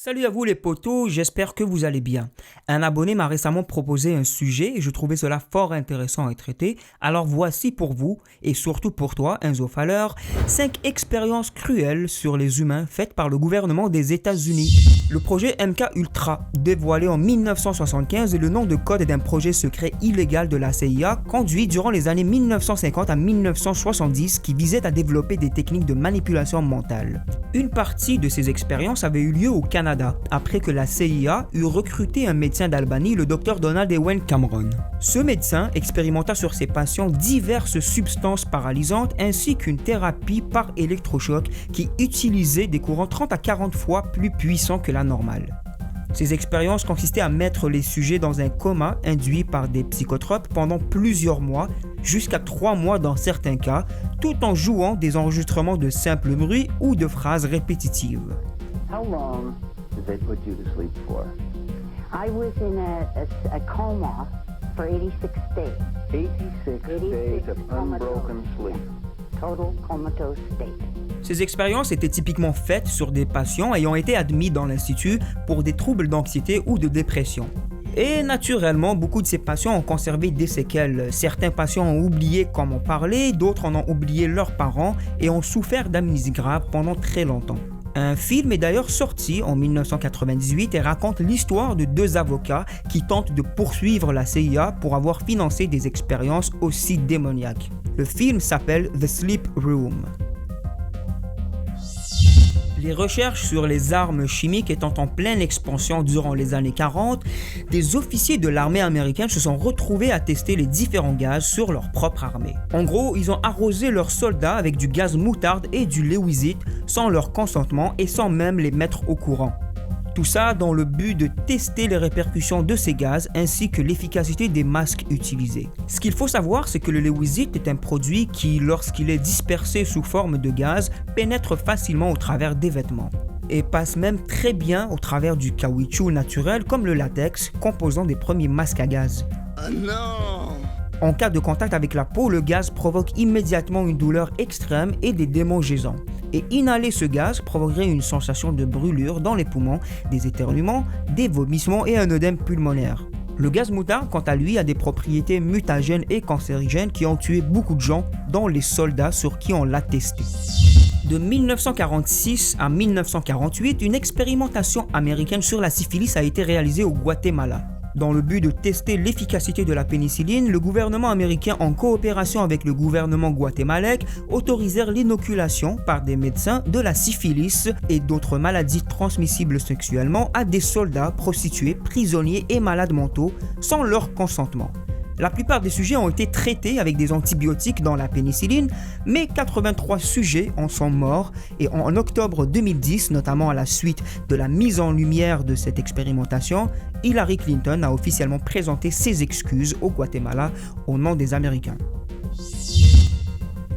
Salut à vous les potos, j'espère que vous allez bien. Un abonné m'a récemment proposé un sujet et je trouvais cela fort intéressant à traiter. Alors voici pour vous, et surtout pour toi, Enzo Faller, 5 expériences cruelles sur les humains faites par le gouvernement des États-Unis. Le projet MK Ultra, dévoilé en 1975, est le nom de code d'un projet secret illégal de la CIA conduit durant les années 1950 à 1970 qui visait à développer des techniques de manipulation mentale. Une partie de ces expériences avait eu lieu au Canada, après que la CIA eut recruté un médecin d'Albany, le Dr Donald Ewen Cameron. Ce médecin expérimenta sur ses patients diverses substances paralysantes ainsi qu'une thérapie par électrochoc qui utilisait des courants 30 à 40 fois plus puissants que la normale. Ces expériences consistaient à mettre les sujets dans un coma induit par des psychotropes pendant plusieurs mois, jusqu'à 3 mois dans certains cas, tout en jouant des enregistrements de simples bruits ou de phrases répétitives. How long did they put you to sleep for? I was in a coma for 86 days. 86 days of unbroken sleep. Total comatose state. Ces expériences étaient typiquement faites sur des patients ayant été admis dans l'institut pour des troubles d'anxiété ou de dépression. Et naturellement, beaucoup de ces patients ont conservé des séquelles. Certains patients ont oublié comment parler, d'autres en ont oublié leurs parents et ont souffert d'amnésie grave pendant très longtemps. Un film est d'ailleurs sorti en 1998 et raconte l'histoire de 2 avocats qui tentent de poursuivre la CIA pour avoir financé des expériences aussi démoniaques. Le film s'appelle The Sleep Room. Les recherches sur les armes chimiques étant en pleine expansion durant les années 40, des officiers de l'armée américaine se sont retrouvés à tester les différents gaz sur leur propre armée. En gros, ils ont arrosé leurs soldats avec du gaz moutarde et du lewisite sans leur consentement et sans même les mettre au courant. Tout ça dans le but de tester les répercussions de ces gaz ainsi que l'efficacité des masques utilisés. Ce qu'il faut savoir, c'est que le lewisite est un produit qui, lorsqu'il est dispersé sous forme de gaz, pénètre facilement au travers des vêtements et passe même très bien au travers du caoutchouc naturel comme le latex, composant des premiers masques à gaz. Oh non! En cas de contact avec la peau, le gaz provoque immédiatement une douleur extrême et des démangeaisons. Et inhaler ce gaz provoquerait une sensation de brûlure dans les poumons, des éternuements, des vomissements et un œdème pulmonaire. Le gaz moutarde, quant à lui, a des propriétés mutagènes et cancérigènes qui ont tué beaucoup de gens, dont les soldats sur qui on l'a testé. De 1946 à 1948, une expérimentation américaine sur la syphilis a été réalisée au Guatemala. Dans le but de tester l'efficacité de la pénicilline, le gouvernement américain, en coopération avec le gouvernement guatémalèque, autorisèrent l'inoculation par des médecins de la syphilis et d'autres maladies transmissibles sexuellement à des soldats, prostituées, prisonniers et malades mentaux sans leur consentement. La plupart des sujets ont été traités avec des antibiotiques dans la pénicilline, mais 83 sujets en sont morts et en octobre 2010, notamment à la suite de la mise en lumière de cette expérimentation, Hillary Clinton a officiellement présenté ses excuses au Guatemala au nom des Américains.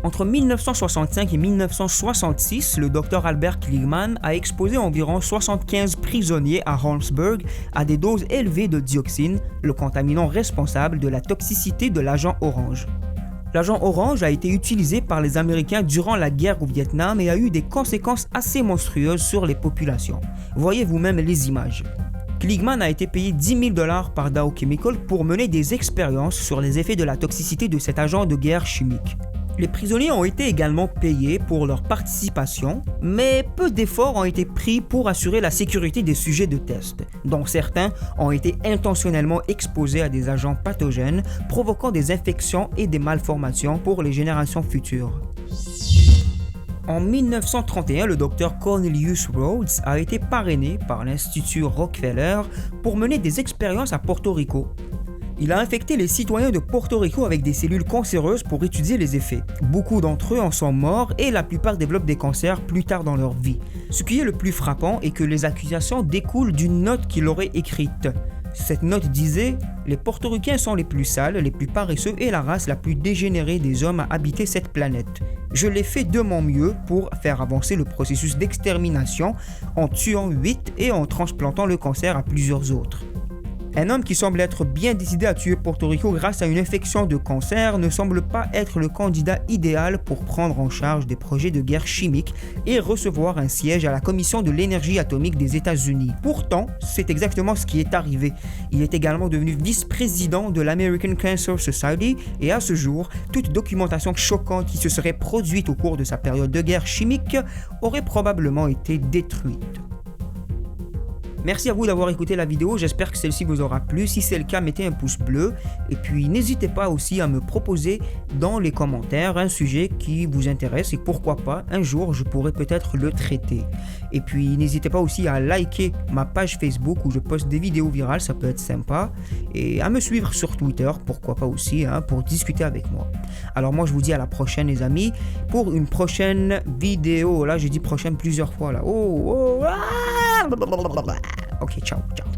Entre 1965 et 1966, le Dr Albert Kligman a exposé environ 75 prisonniers à Holmesburg à des doses élevées de dioxine, le contaminant responsable de la toxicité de l'agent orange. L'agent orange a été utilisé par les Américains durant la guerre au Vietnam et a eu des conséquences assez monstrueuses sur les populations. Voyez vous-même les images. Kligman a été payé $10 000 par Dow Chemical pour mener des expériences sur les effets de la toxicité de cet agent de guerre chimique. Les prisonniers ont été également payés pour leur participation, mais peu d'efforts ont été pris pour assurer la sécurité des sujets de test, dont certains ont été intentionnellement exposés à des agents pathogènes, provoquant des infections et des malformations pour les générations futures. En 1931, le Dr Cornelius Rhodes a été parrainé par l'Institut Rockefeller pour mener des expériences à Porto Rico. Il a infecté les citoyens de Porto Rico avec des cellules cancéreuses pour étudier les effets. Beaucoup d'entre eux en sont morts et la plupart développent des cancers plus tard dans leur vie. Ce qui est le plus frappant est que les accusations découlent d'une note qu'il aurait écrite. Cette note disait « Les Portoricains sont les plus sales, les plus paresseux et la race la plus dégénérée des hommes à habiter cette planète. Je l'ai fait de mon mieux pour faire avancer le processus d'extermination en tuant 8 et en transplantant le cancer à plusieurs autres. » Un homme qui semble être bien décidé à tuer Porto Rico grâce à une infection de cancer ne semble pas être le candidat idéal pour prendre en charge des projets de guerre chimique et recevoir un siège à la Commission de l'énergie atomique des États-Unis. Pourtant, c'est exactement ce qui est arrivé. Il est également devenu vice-président de l'American Cancer Society et à ce jour, toute documentation choquante qui se serait produite au cours de sa période de guerre chimique aurait probablement été détruite. Merci à vous d'avoir écouté la vidéo, j'espère que celle-ci vous aura plu. Si c'est le cas, mettez un pouce bleu et puis n'hésitez pas aussi à me proposer dans les commentaires un sujet qui vous intéresse et pourquoi pas, un jour, je pourrais peut-être le traiter. Et puis n'hésitez pas aussi à liker ma page Facebook où je poste des vidéos virales, ça peut être sympa, et à me suivre sur Twitter, pourquoi pas aussi, pour discuter avec moi. Alors moi je vous dis à la prochaine les amis, pour une prochaine vidéo. Là j'ai dit prochaine plusieurs fois là. Ok, ciao, ciao.